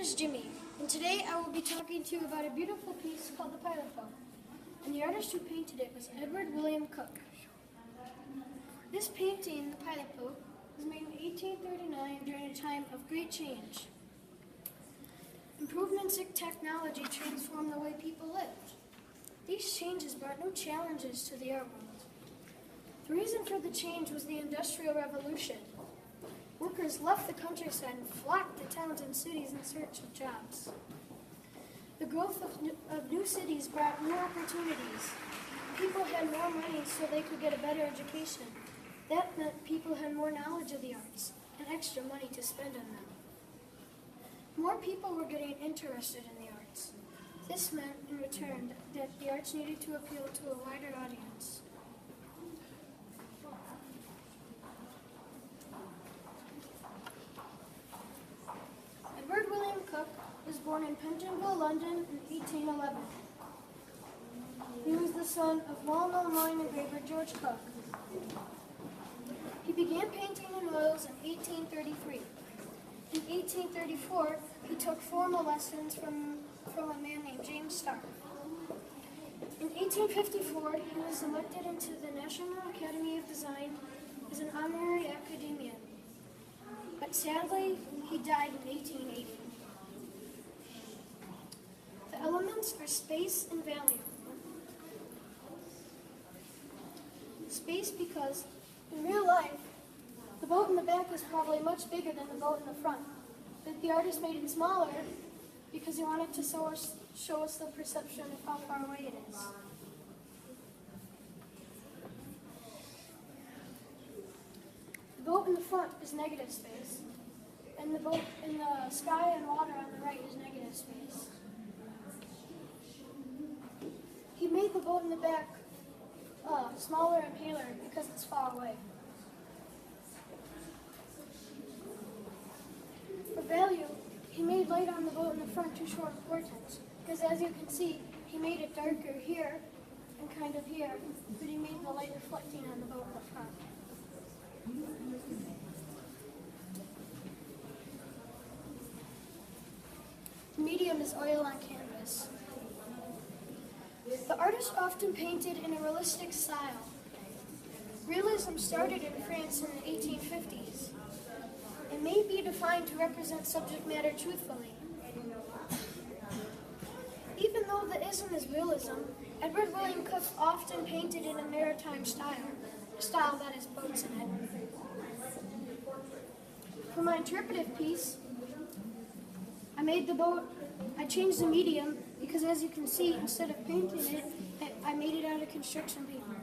is Jimmy, and today I will be talking to you about a beautiful piece called the Pilot Boat, and the artist who painted it was Edward William Cook. This painting, the Pilot Boat, was made in 1839 during a time of great change. Improvements in technology transformed the way people lived. These changes brought new challenges to the art world. The reason for the change was the Industrial Revolution. Workers left the countryside and flocked to towns and cities in search of jobs. The growth of new cities brought new opportunities. People had more money so they could get a better education. That meant people had more knowledge of the arts and extra money to spend on them. More people were getting interested in the arts. This meant, in return, that the arts needed to appeal to a wider audience. Edward William Cook was born in Pentonville, London in 1811. He was the son of well-known wine engraver George Cook. He began painting in oils in 1833. In 1834, he took formal lessons from a man named James Starr. In 1854, he was elected into the National Academy of Design as an honorary academician. But sadly, he died in 1880. The elements are space and value. Space because, in real life, the boat in the back is probably much bigger than the boat in the front. But the artist made it smaller because he wanted to show us the perception of how far away it is. The boat in the front is negative space, and the boat in the sky and water on the right is negative space. He made the boat in the back smaller and paler because it's far away. For value, he made light on the boat in the front to show importance, because as you can see, he made it darker here and kind of here, but he made the light reflecting on the boat in the front. The medium is oil on canvas. The artist often painted in a realistic style. Realism started in France in the 1850s. It may be defined to represent subject matter truthfully. Even though the ism is realism, Edward William Cook often painted in a maritime style, a style that has boats in it. For my interpretive piece, I changed the medium because, as you can see, instead of painting it, I made it out of construction paper.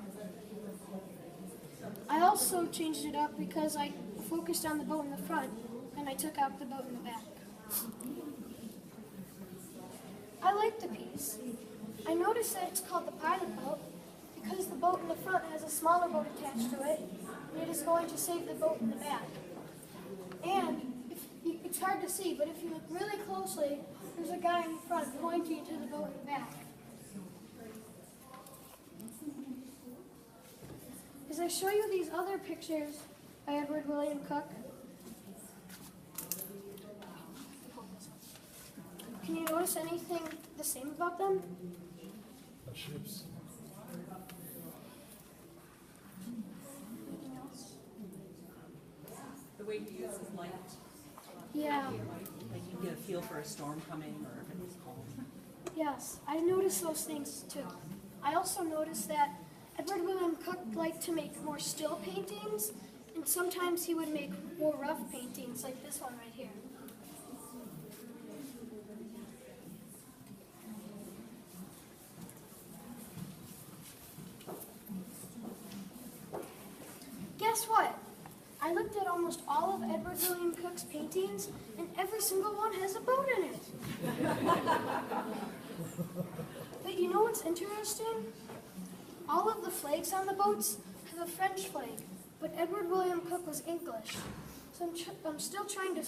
I also changed it up because I focused on the boat in the front and I took out the boat in the back. I like the piece. I noticed that it's called the Pilot Boat because the boat in the front has a smaller boat attached to it, and it is going to save the boat in the back. And it's hard to see, but if you look really closely, there's a guy in front pointing to the boat in the back. As I show you these other pictures by Edward William Cook, can you notice anything the same about them? Ships. Anything else? The way he uses light. Yeah. Like you get a feel for a storm coming or if it's calm. Yes, I noticed those things too. I also noticed that Edward William Cook liked to make more still paintings, and sometimes he would make more rough paintings like this one right here. Guess what? I looked at almost all of Edward William Cook's paintings, and every single one has a boat in it. But you know what's interesting? All of the flags on the boats have a French flag, but Edward William Cook was English. So I'm still trying to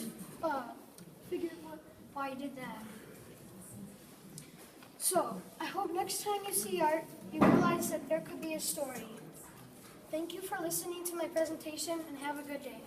figure out why he did that. So, I hope next time you see art, you realize that there could be a story. Thank you for listening to my presentation, and have a good day.